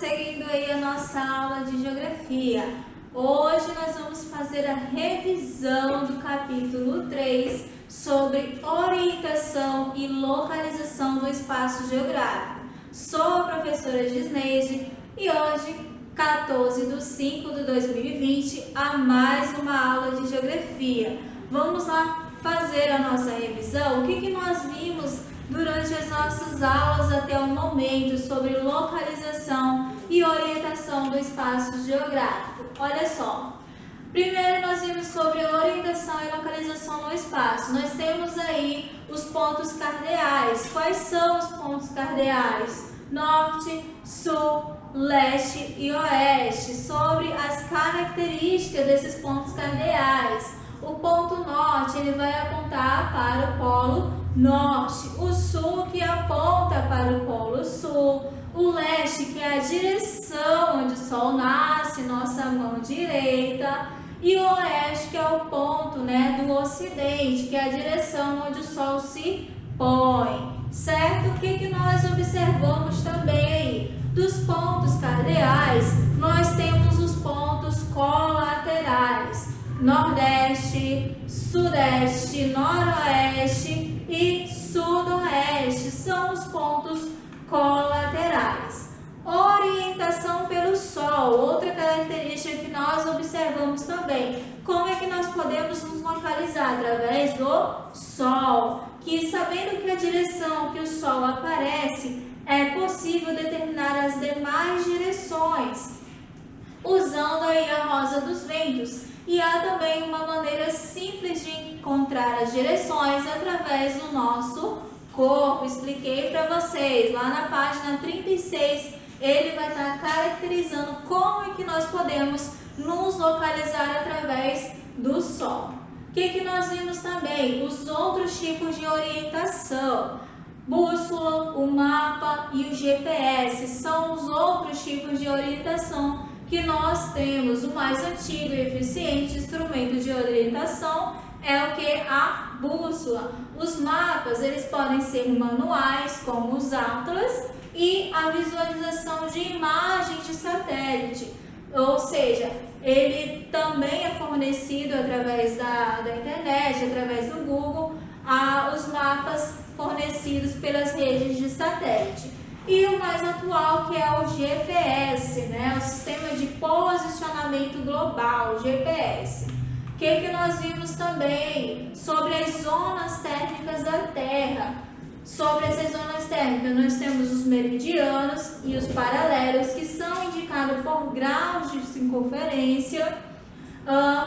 prosseguindo aí a nossa aula de geografia. Hoje nós vamos fazer a revisão do capítulo 3 sobre orientação e localização do espaço geográfico. Sou a professora Gisneide e hoje, 14/5/2020, há mais uma aula de geografia. Vamos lá fazer a nossa revisão. O que nós vimos durante as nossas aulas até o momento sobre localização e orientação do espaço geográfico? Olha só, primeiro nós vimos sobre orientação e localização no espaço. Nós temos aí os pontos cardeais. Quais são os pontos cardeais? Norte, sul, leste e oeste. Sobre as características desses pontos cardeais. O ponto norte, ele vai apontar para o polo norte, o sul que aponta para o polo sul, o leste que é a direção onde o sol nasce, nossa mão direita, e o oeste que é o ponto, do ocidente, que é a direção onde o sol se põe, certo? O que nós observamos também aí? Dos pontos cardeais, nós temos os pontos colaterais. Nordeste, Sudeste, Noroeste e Sudoeste são os pontos colaterais. Orientação pelo Sol, outra característica que nós observamos também. Como é que nós podemos nos localizar? Através do Sol, que sabendo que a direção que o Sol aparece, é possível determinar as demais direções, usando aí a rosa dos ventos. E há também uma maneira simples de encontrar as direções através do nosso corpo. Expliquei para vocês, lá na página 36, ele vai estar caracterizando como é que nós podemos nos localizar através do Sol. O que nós vimos também? Os outros tipos de orientação. Bússola, o mapa e o GPS são os outros tipos de orientação que nós temos. O mais antigo e eficiente instrumento de orientação é o que? A bússola. Os mapas, eles podem ser manuais, como os atlas, e a visualização de imagens de satélite, ou seja, ele também é fornecido através da internet, através do Google, os mapas fornecidos pelas redes de satélite. E o mais atual, que é o GPS, o Sistema de Posicionamento Global, GPS. O que nós vimos também sobre as zonas térmicas da Terra? Sobre essas zonas térmicas, nós temos os meridianos e os paralelos, que são indicados por graus de circunferência,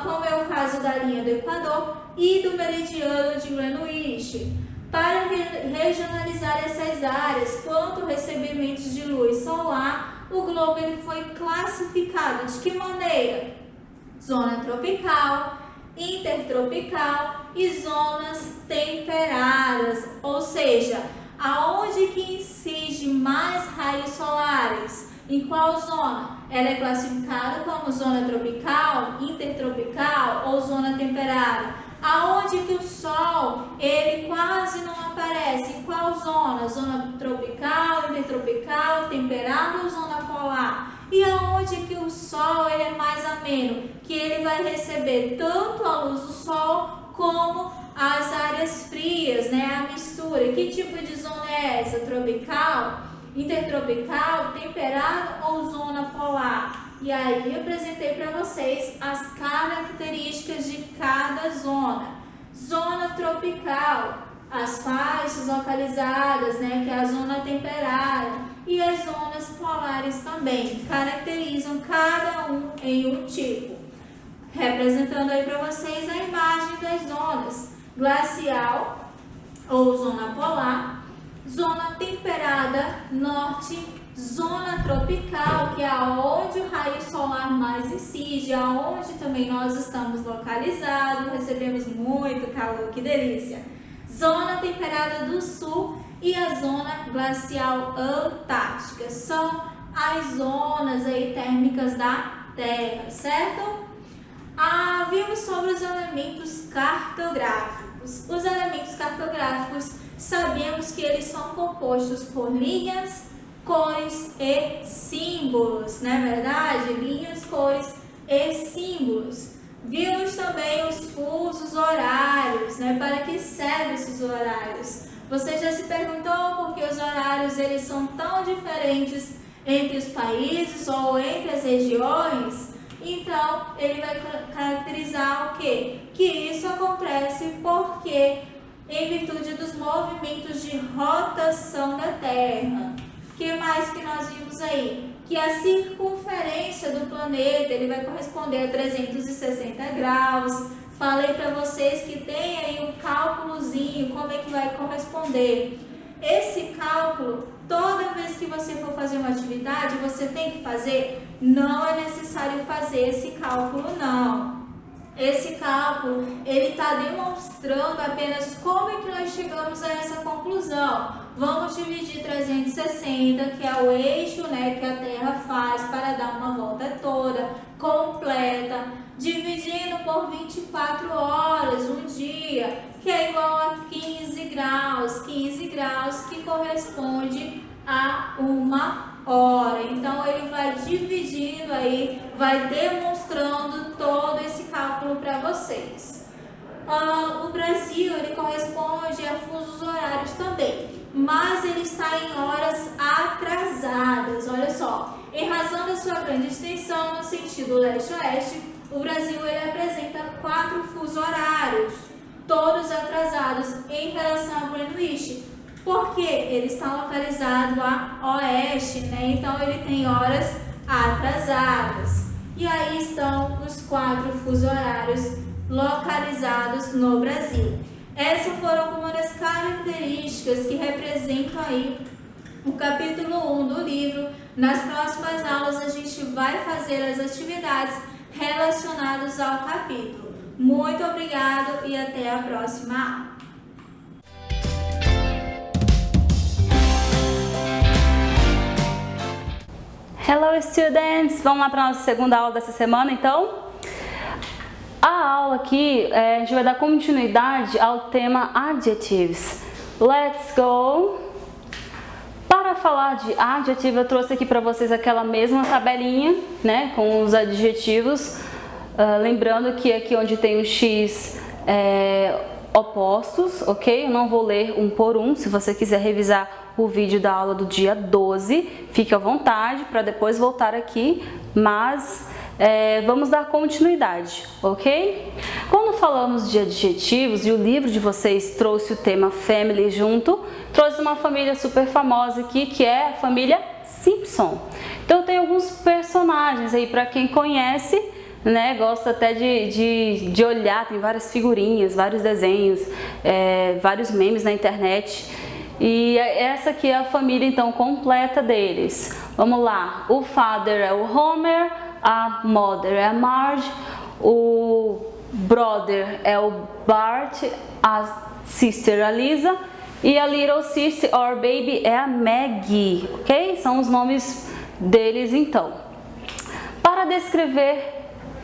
como é o caso da linha do Equador e do meridiano de Greenwich. Para regionalizar essas áreas quanto recebimentos de luz solar, o globo ele foi classificado de que maneira? Zona tropical, intertropical e zonas temperadas, ou seja, aonde que incide mais raios solares? Em qual zona? Ela é classificada como zona tropical, intertropical ou zona temperada? Aonde que o sol, ele quase não aparece? Em qual zona? Zona tropical, intertropical, temperada ou zona polar? E aonde que o sol, ele é mais ameno? Que ele vai receber tanto a luz do sol como as áreas frias, a mistura. Que tipo de zona é essa? Tropical, intertropical, temperada ou zona polar? E aí eu apresentei para vocês as características de cada zona. Zona tropical, as faixas localizadas, que é a zona temperada, e as zonas polares também, caracterizam cada um em um tipo. Representando aí para vocês a imagem das zonas: glacial ou zona polar, zona temperada, norte, zona tropical, que é onde o raio solar mais incide, aonde também nós estamos localizados, recebemos muito calor, que delícia. Zona temperada do sul e a zona glacial antártica, são as zonas aí térmicas da Terra, certo? Vimos sobre os elementos cartográficos. Os elementos cartográficos, sabemos que eles são compostos por linhas, cores e símbolos, não é verdade? Linhas, cores e símbolos. Vimos também os fusos horários, né? Para que servem esses horários? Você já se perguntou por que os horários eles são tão diferentes entre os países ou entre as regiões? Então, ele vai caracterizar o quê? Que isso acontece porque, em virtude dos movimentos de rotação da Terra. O que mais que nós vimos aí? Que a circunferência do planeta ele vai corresponder a 360 graus. Falei para vocês que tem aí um cálculozinho, como é que vai corresponder. Esse cálculo, toda vez que você for fazer uma atividade, você tem que fazer? Não é necessário fazer esse cálculo, não. Esse cálculo, ele está demonstrando apenas como é que nós chegamos a essa conclusão. Vamos dividir 360, que é o eixo, né, que a Terra faz para dar uma volta toda, completa, dividindo por 24 horas, um dia, que é igual a 15 graus que corresponde a uma hora. Então, ele vai dividindo aí, vai demonstrando todo esse cálculo para vocês. O Brasil, ele corresponde a fusos horários também, mas ele está em horas atrasadas. Olha só, em razão da sua grande extensão no sentido leste-oeste, o Brasil ele apresenta 4 fusos horários, todos atrasados em relação a Greenwich, porque ele está localizado a oeste, né? Então ele tem horas atrasadas. E aí estão os 4 fusos horários localizados no Brasil. Essas foram algumas das características que representam aí o capítulo 1 do livro. Nas próximas aulas a gente vai fazer as atividades relacionadas ao capítulo. Muito obrigado e até a próxima aula. Hello students! Vamos lá para a nossa segunda aula dessa semana, então? A aula aqui, a gente vai dar continuidade ao tema adjectives. Let's go! Para falar de adjetivo, eu trouxe aqui para vocês aquela mesma tabelinha, né, com os adjetivos. Lembrando que aqui onde tem o X opostos, ok? Eu não vou ler um por um. Se você quiser revisar o vídeo da aula do dia 12, fique à vontade para depois voltar aqui, mas vamos dar continuidade, ok? Quando falamos de adjetivos, e o livro de vocês trouxe o tema family junto, trouxe uma família super famosa aqui, que é a família Simpson. Então tem alguns personagens aí para quem conhece, né, gosta até de olhar, tem várias figurinhas, vários desenhos, vários memes na internet. E essa aqui é a família então completa deles. Vamos lá, o father é o Homer, a mother é a Marge, o brother é o Bart, a sister a Lisa e a little sister or baby é a Maggie, ok? São os nomes deles então. Para descrever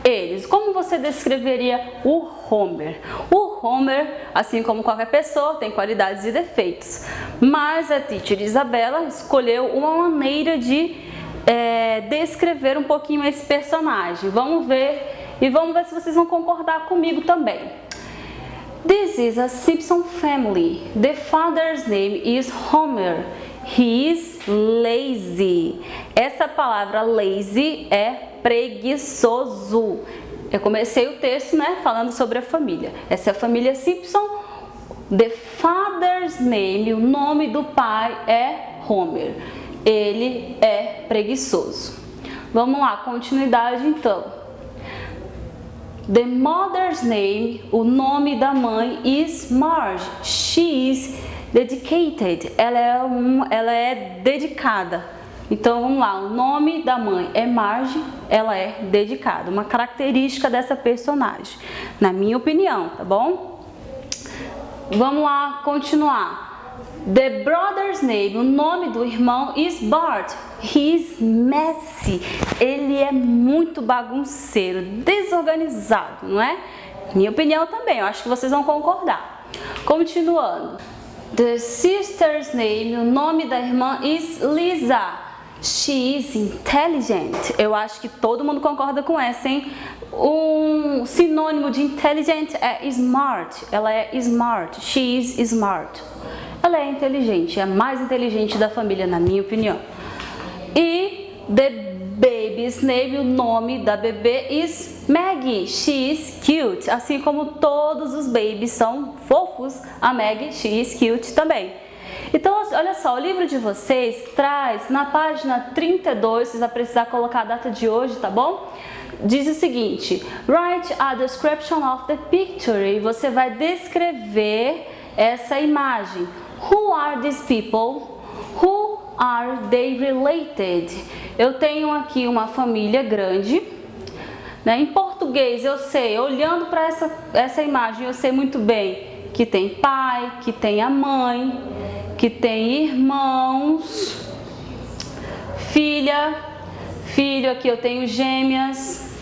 eles, como você descreveria o Homer? O Homer, assim como qualquer pessoa, tem qualidades e defeitos, mas a teacher Isabela escolheu uma maneira de descrever um pouquinho esse personagem. Vamos ver e vamos ver se vocês vão concordar comigo também. This is a Simpson family. The father's name is Homer. He is lazy. Essa palavra lazy é preguiçoso. Eu comecei o texto, né, falando sobre a família. Essa é a família Simpson. The father's name, o nome do pai é Homer. Ele é preguiçoso. Vamos lá, continuidade então. The mother's name, o nome da mãe, is Marge. She is dedicated. Ela é dedicada. Então vamos lá, o nome da mãe é Marge, ela é dedicada. Uma característica dessa personagem, na minha opinião, tá bom? Vamos lá, continuar. The brother's name, o nome do irmão, is Bart. He is messy. Ele é muito bagunceiro, desorganizado, não é? Minha opinião também, eu acho que vocês vão concordar. Continuando. The sister's name, o nome da irmã, is Lisa. She is intelligent. Eu acho que todo mundo concorda com essa, hein? Um sinônimo de intelligent é smart. Ela é smart. She is smart. Ela é inteligente, é a mais inteligente da família, na minha opinião. E the baby's name, o nome da bebê, is Maggie. She is cute. Assim como todos os babies são fofos, a Maggie, she is cute também. Então, olha só, o livro de vocês traz na página 32, vocês vão precisar colocar a data de hoje, tá bom? Diz o seguinte: write a description of the picture. E você vai descrever essa imagem. Who are these people? Who are they related? Eu tenho aqui uma família grande, né? Em português eu sei, olhando para essa imagem, eu sei muito bem que tem pai, que tem a mãe, que tem irmãos, filha, filho, aqui eu tenho gêmeas,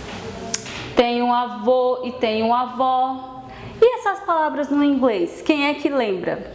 tenho um avô e tenho uma avó. E essas palavras no inglês, quem é que lembra?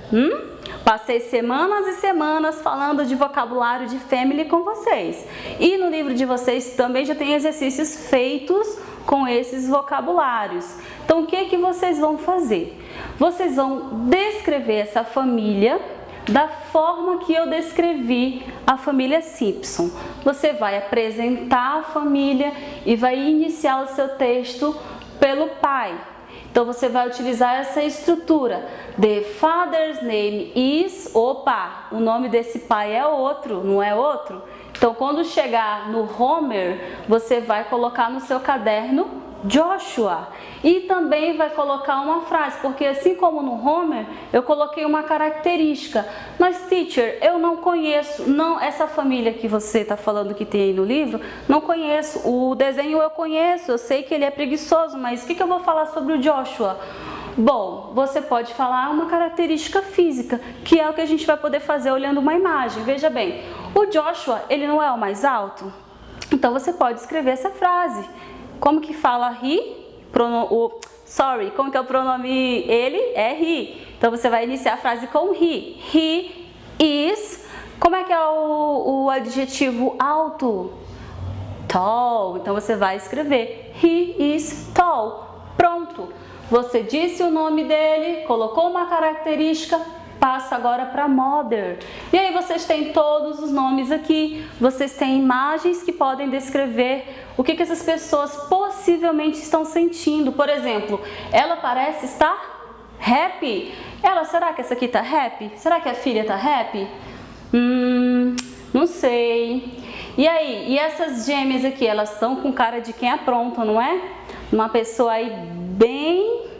Passei semanas e semanas falando de vocabulário de family com vocês. E no livro de vocês também já tem exercícios feitos com esses vocabulários. Então o que é que vocês vão fazer? Vocês vão descrever essa família da forma que eu descrevi a família Simpson. Você vai apresentar a família e vai iniciar o seu texto pelo pai. Então você vai utilizar essa estrutura. The father's name is... Opa, o nome desse pai é outro, não é outro? Então quando chegar no Homer, você vai colocar no seu caderno Joshua. E também vai colocar uma frase, porque assim como no Homer, eu coloquei uma característica. Mas teacher, eu não conheço, essa família que você está falando que tem aí no livro, não conheço. O desenho eu conheço, eu sei que ele é preguiçoso, mas o que eu vou falar sobre o Joshua? Bom, você pode falar uma característica física, que é o que a gente vai poder fazer olhando uma imagem. Veja bem, o Joshua, ele não é o mais alto? Então você pode escrever essa frase. Como que fala he? Como que é o pronome ele? É he. Então você vai iniciar a frase com he. He is. Como é que é o adjetivo alto? Tall. Então você vai escrever he is tall. Pronto. Você disse o nome dele, colocou uma característica, passa agora para mother. E aí vocês têm todos os nomes aqui, vocês têm imagens que podem descrever o que essas pessoas possivelmente estão sentindo. Por exemplo, ela parece estar happy. Será que essa aqui está happy? Será que a filha está happy? Não sei. E aí, e essas gêmeas aqui, elas estão com cara de quem apronta, não é? Uma pessoa aí bem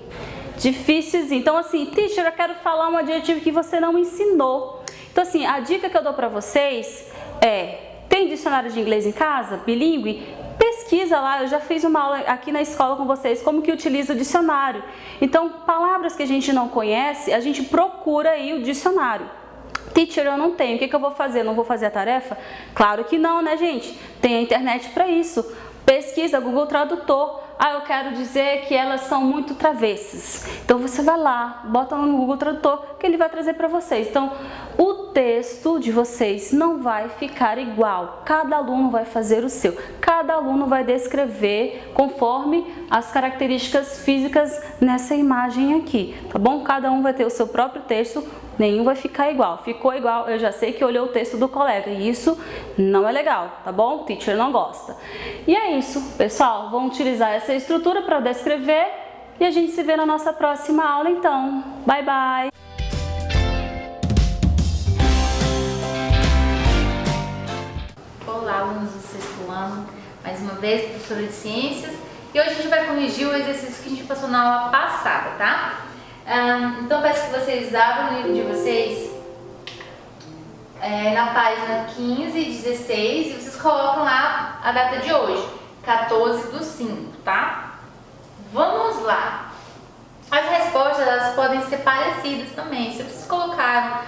difícil. Então assim, teacher, eu quero falar um adjetivo que você não ensinou. Então assim, a dica que eu dou para vocês é: tem dicionário de inglês em casa, bilíngue? Pesquisa lá, eu já fiz uma aula aqui na escola com vocês como que utiliza o dicionário. Então, palavras que a gente não conhece, a gente procura aí o dicionário. Teacher, eu não tenho, o que eu vou fazer? Não vou fazer a tarefa? Claro que não, né, gente? Tem a internet para isso. Pesquisa, Google Tradutor. Eu quero dizer que elas são muito travessas. Então você vai lá, bota no Google Tradutor que ele vai trazer para vocês. Então o texto de vocês não vai ficar igual. Cada aluno vai fazer o seu. Cada aluno vai descrever conforme as características físicas nessa imagem aqui, tá bom? Cada um vai ter o seu próprio texto. Nenhum vai ficar igual. Ficou igual, eu já sei que olhou o texto do colega e isso não é legal, tá bom? O teacher não gosta. E é isso, pessoal. Vamos utilizar essa estrutura para descrever e a gente se vê na nossa próxima aula, então. Bye, bye! Olá, alunos do sexto ano. Mais uma vez, professora de ciências. E hoje a gente vai corrigir o exercício que a gente passou na aula passada, tá? Então peço que vocês abram o livro de vocês na página 15 e 16 e vocês colocam lá a data de hoje, 14/5, tá? Vamos lá. As respostas elas podem ser parecidas também. Se vocês colocaram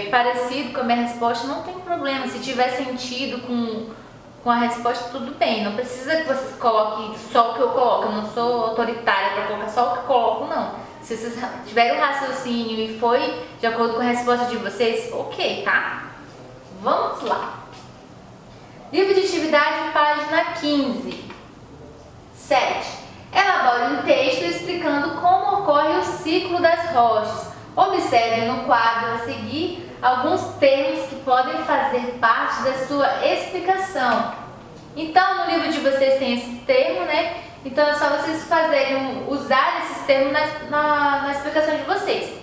parecido com a minha resposta, não tem problema. Se tiver sentido com a resposta, tudo bem. Não precisa que vocês coloquem só o que eu coloco. Eu não sou autoritária para colocar só o que eu coloco, não. Se vocês tiveram um raciocínio e foi de acordo com a resposta de vocês, ok, tá? Vamos lá. Livro de atividade, página 15. 7. Elabore um texto explicando como ocorre o ciclo das rochas. Observe no quadro a seguir alguns termos que podem fazer parte da sua explicação. Então, no livro de vocês tem esse termo, né? Então é só vocês usar esses termos na explicação de vocês.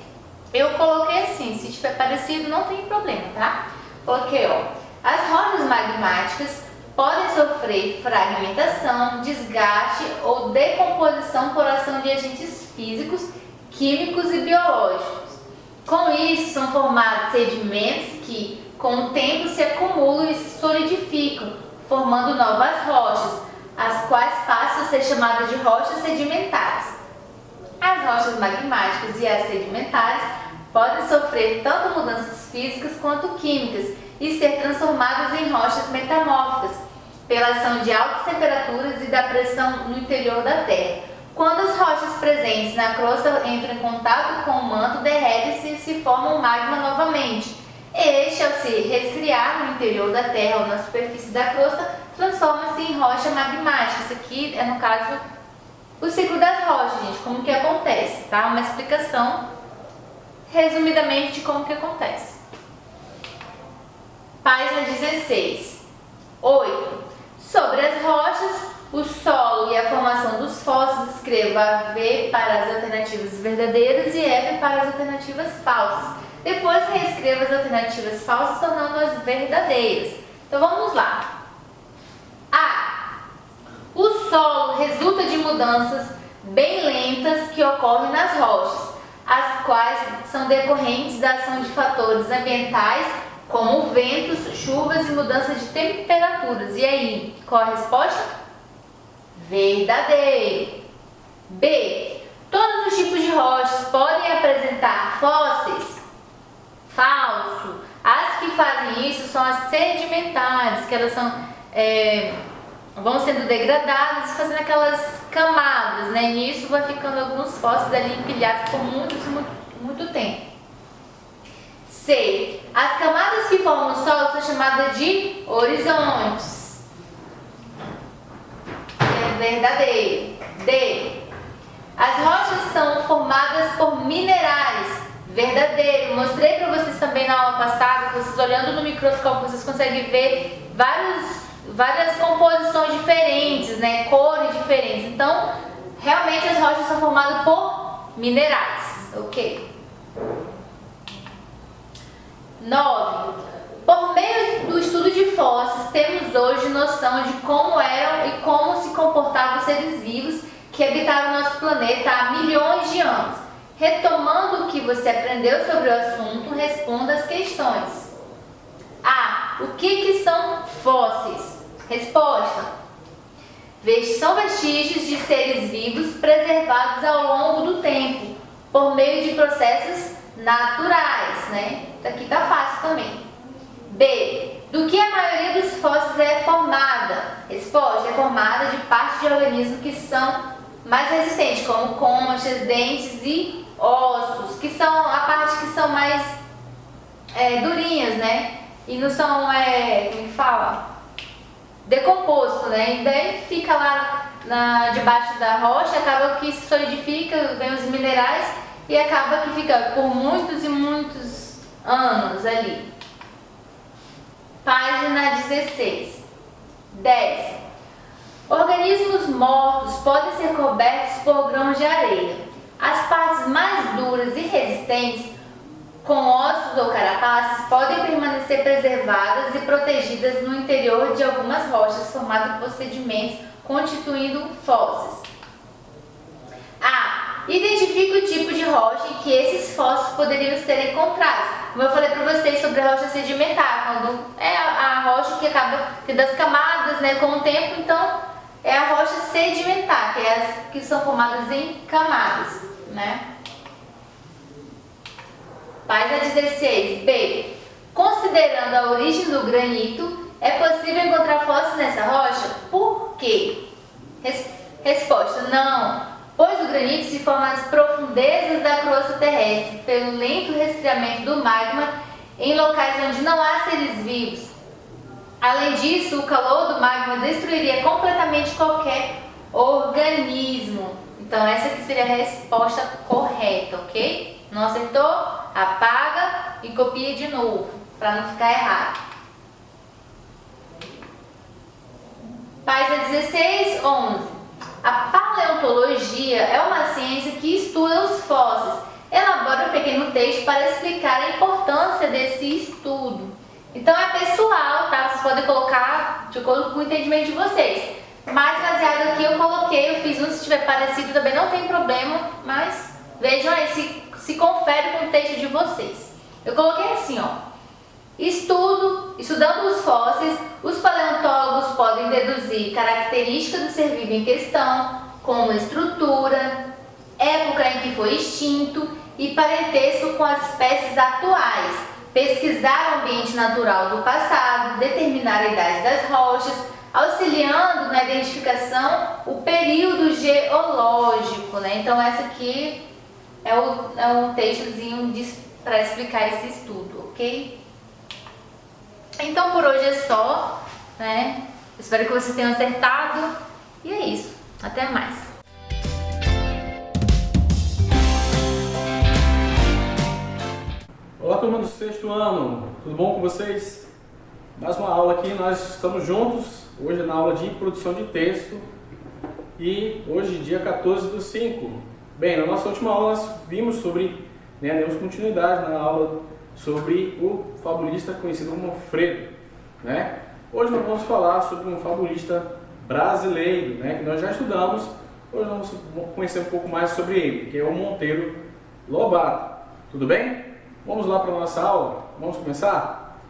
Eu coloquei assim, se tiver parecido não tem problema, tá? Coloquei, ó, as rochas magmáticas podem sofrer fragmentação, desgaste ou decomposição por ação de agentes físicos, químicos e biológicos. Com isso, são formados sedimentos que, com o tempo, se acumulam e se solidificam, formando novas rochas, as quais passam a ser chamadas de rochas sedimentares. As rochas magmáticas e as sedimentares podem sofrer tanto mudanças físicas quanto químicas e ser transformadas em rochas metamórficas, pela ação de altas temperaturas e da pressão no interior da Terra. Quando as rochas presentes na crosta entram em contato com o manto, derretem-se e se formam magma novamente. Este, ao se resfriar no interior da Terra ou na superfície da crosta, transforma-se em rocha magmática. Isso aqui é, no caso, o ciclo das rochas, gente, como que acontece, tá? Uma explicação, resumidamente, de como que acontece. Página 16. 8. Sobre as rochas, o solo e a formação dos fósseis, escreva V para as alternativas verdadeiras e F para as alternativas falsas. Depois reescreva as alternativas falsas, tornando-as verdadeiras. Então vamos lá. A. O solo resulta de mudanças bem lentas que ocorrem nas rochas, as quais são decorrentes da ação de fatores ambientais, como ventos, chuvas e mudanças de temperaturas. E aí, qual a resposta? Verdadeiro. B. Todos os tipos de rochas podem apresentar fósseis? Falso. As que fazem isso são as sedimentares, que elas vão sendo degradadas e fazendo aquelas camadas, né? Nisso vai ficando alguns fósseis ali empilhados por muito tempo. C. As camadas que formam o solo são chamadas de horizontes. É verdadeiro. D. As rochas são formadas por minerais. Verdadeiro. Mostrei para vocês também na aula passada, que vocês olhando no microscópio, vocês conseguem ver várias composições diferentes, né? Cores diferentes. Então, realmente as rochas são formadas por minerais. Ok? 9. Por meio do estudo de fósseis, temos hoje noção de como eram e como se comportavam os seres vivos que habitaram o nosso planeta há milhões de anos. Retomando o que você aprendeu sobre o assunto, responda as questões. A. O que são fósseis? Resposta. São vestígios de seres vivos preservados ao longo do tempo, por meio de processos naturais, né? Aqui tá fácil também. B. Do que a maioria dos fósseis é formada? Resposta. É formada de partes de organismos que são mais resistentes, como conchas, dentes e ossos, que são a parte que são mais durinhas, né? E não são, como que fala? Decomposto, né? E daí fica lá debaixo da rocha, acaba que se solidifica, vem os minerais e acaba que fica por muitos e muitos anos ali. Página 16. 10. Organismos mortos podem ser cobertos por grãos de areia. As partes mais duras e resistentes, com ossos ou carapaças, podem permanecer preservadas e protegidas no interior de algumas rochas formadas por sedimentos constituindo fósseis. A. Identifique o tipo de rocha em que esses fósseis poderiam ser encontrados. Como eu falei para vocês sobre a rocha sedimentar, quando é a rocha que acaba tendo as camadas, né, com o tempo, então é a rocha sedimentar, que é as que são formadas em camadas, né? Página 16. B. Considerando a origem do granito, é possível encontrar fósseis nessa rocha? Por quê? Resposta. Não, pois pois o granito se forma nas profundezas da crosta terrestre, pelo lento resfriamento do magma em locais onde não há seres vivos. Além disso, o calor do magma destruiria completamente qualquer organismo. Então essa aqui seria a resposta correta, ok? Não acertou? Apaga e copia de novo, para não ficar errado. Página 16, 11. A paleontologia é uma ciência que estuda os fósseis. Elabora um pequeno texto para explicar a importância desse estudo. Então é pessoal, tá? Vocês podem colocar de acordo com o entendimento de vocês. Mas baseado aqui eu fiz um, se estiver parecido também não tem problema, mas vejam aí se confere com o texto de vocês. Eu coloquei assim, ó. Estudando os fósseis, os paleontólogos podem deduzir características do ser vivo em questão, como estrutura, época em que foi extinto e parentesco com as espécies atuais, pesquisar o ambiente natural do passado, determinar a idade das rochas, auxiliando na identificação o período geológico, né? Então essa aqui é um textozinho para explicar esse estudo, ok? Então por hoje é só, né? Espero que vocês tenham acertado e é isso. Até mais! Olá, turma do sexto ano, tudo bom com vocês? Mais uma aula aqui, nós estamos juntos, hoje na aula de produção de texto e hoje dia 14/5. Bem, na nossa última aula nós vimos sobre, demos continuidade na aula sobre o fabulista conhecido como Fredo, né? Hoje nós vamos falar sobre um fabulista brasileiro, né, que nós já estudamos. Hoje nós vamos conhecer um pouco mais sobre ele, que é o Monteiro Lobato. Tudo bem? Vamos lá para a nossa aula? Vamos começar?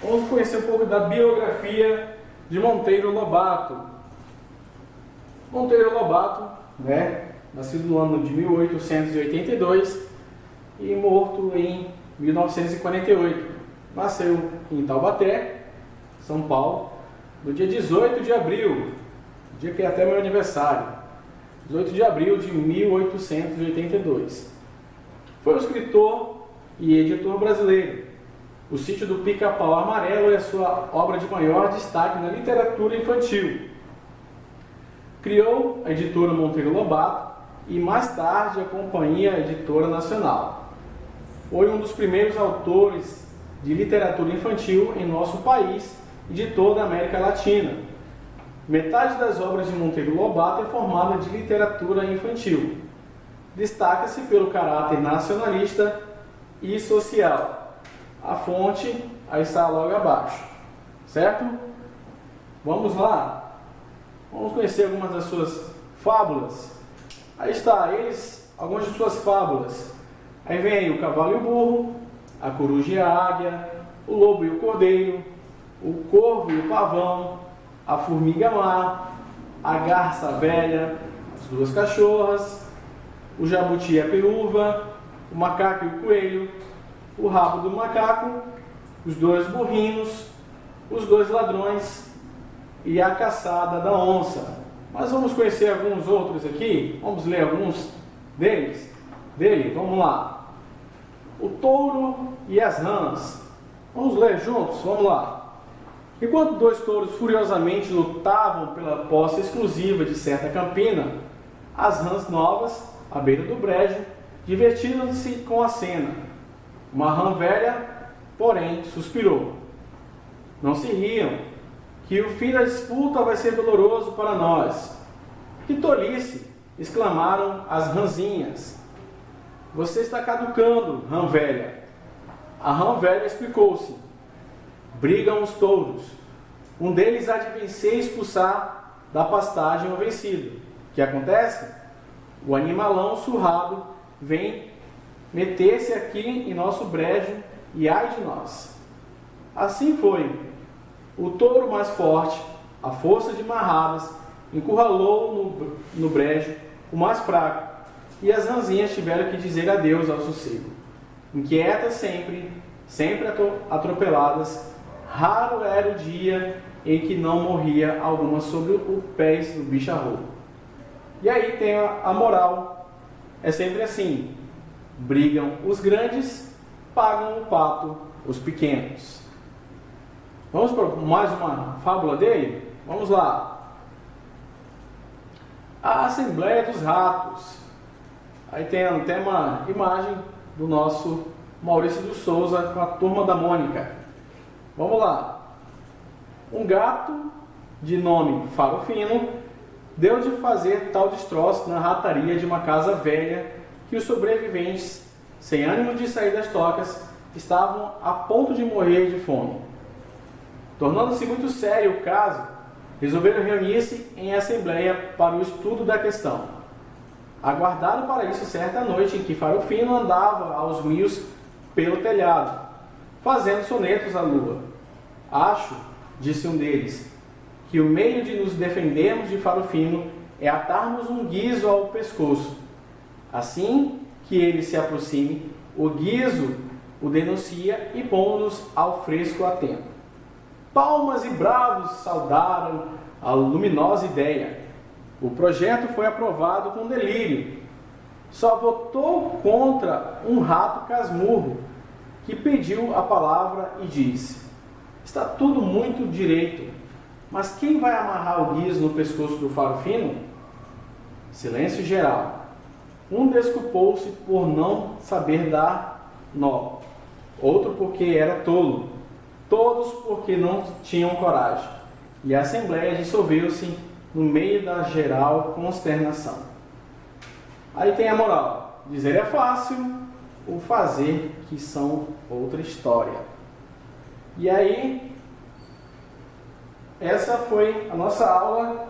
Vamos conhecer um pouco da biografia de Monteiro Lobato. Monteiro Lobato, né, nascido no ano de 1882 e morto em 1948. Nasceu em Taubaté, São Paulo, no dia 18 de abril, dia que é até meu aniversário, 18 de abril de 1882. Foi um escritor e editor brasileiro. O Sítio do Pica-Pau Amarelo é a sua obra de maior destaque na literatura infantil. Criou a editora Monteiro Lobato e mais tarde a Companhia Editora Nacional. Foi um dos primeiros autores de literatura infantil em nosso país e de toda a América Latina. Metade das obras de Monteiro Lobato é formada de literatura infantil. Destaca-se pelo caráter nacionalista e social. A fonte aí está logo abaixo, certo? Vamos lá? Vamos conhecer algumas das suas fábulas. Aí está, algumas de suas fábulas. Aí vem o cavalo e o burro, a coruja e a águia, o lobo e o cordeiro, o corvo e o pavão, a formiga má, a garça velha, as duas cachorras, o jabuti e a peruva, o macaco e o coelho, o rabo do macaco, os dois burrinhos, os dois ladrões e a caçada da onça. Mas vamos conhecer alguns outros aqui, vamos ler alguns dele, vamos lá. O touro e as rãs. Vamos ler juntos? Vamos lá. Enquanto dois touros furiosamente lutavam pela posse exclusiva de certa campina, as rãs novas, à beira do brejo, divertiram-se com a cena. Uma rã velha, porém, suspirou. Não se riam, que o fim da disputa vai ser doloroso para nós. Que tolice! Exclamaram as rãzinhas. Você está caducando, rã velha. A rã velha explicou-se. Brigam os touros. Um deles há de vencer e expulsar da pastagem o vencido. O que acontece? O animalão surrado vem meter-se aqui em nosso brejo e ai de nós. Assim foi. O touro mais forte, a força de marradas, encurralou no brejo o mais fraco, e as rãzinhas tiveram que dizer adeus ao sossego. Inquietas sempre atropeladas, raro era o dia em que não morria alguma sobre o pés do bicharro. E aí tem a moral. É sempre assim: brigam os grandes, pagam o pato os pequenos. Vamos para mais uma fábula dele? Vamos lá. A Assembleia dos Ratos. Aí tem até uma imagem do nosso Maurício de Souza com a Turma da Mônica. Vamos lá. Um gato de nome Farofino deu de fazer tal destroço na rataria de uma casa velha que os sobreviventes, sem ânimo de sair das tocas, estavam a ponto de morrer de fome. Tornando-se muito sério o caso, resolveram reunir-se em assembleia para o estudo da questão. Aguardaram para isso certa noite em que Farofino andava aos mios pelo telhado, fazendo sonetos à lua. Acho, disse um deles, que o meio de nos defendermos de Farofino é atarmos um guizo ao pescoço. Assim que ele se aproxime, o guizo o denuncia e pomos-nos ao fresco a tempo. Palmas e bravos saudaram a luminosa ideia. O projeto foi aprovado com delírio. Só votou contra um rato casmurro, que pediu a palavra e disse: está tudo muito direito, mas quem vai amarrar o guizo no pescoço do Farofino? Silêncio geral. Um desculpou-se por não saber dar nó, outro porque era tolo, todos porque não tinham coragem. E a assembleia dissolveu-se no meio da geral consternação. Aí tem a moral: dizer é fácil, o fazer que são outra história. E aí, essa foi a nossa aula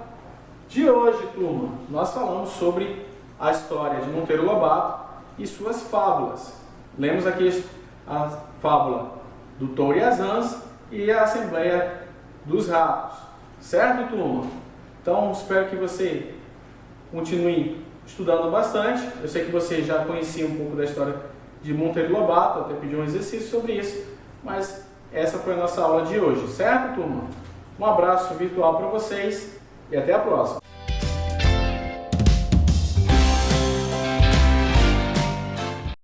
de hoje, turma. Nós falamos sobre a história de Monteiro Lobato e suas fábulas. Lemos aqui a fábula do Touro e as Rãs e a Assembleia dos Ratos. Certo, turma? Então, espero que você continue estudando bastante. Eu sei que você já conhecia um pouco da história de Monteiro Lobato, até pedi um exercício sobre isso, mas essa foi a nossa aula de hoje, certo, turma? Um abraço virtual para vocês e até a próxima.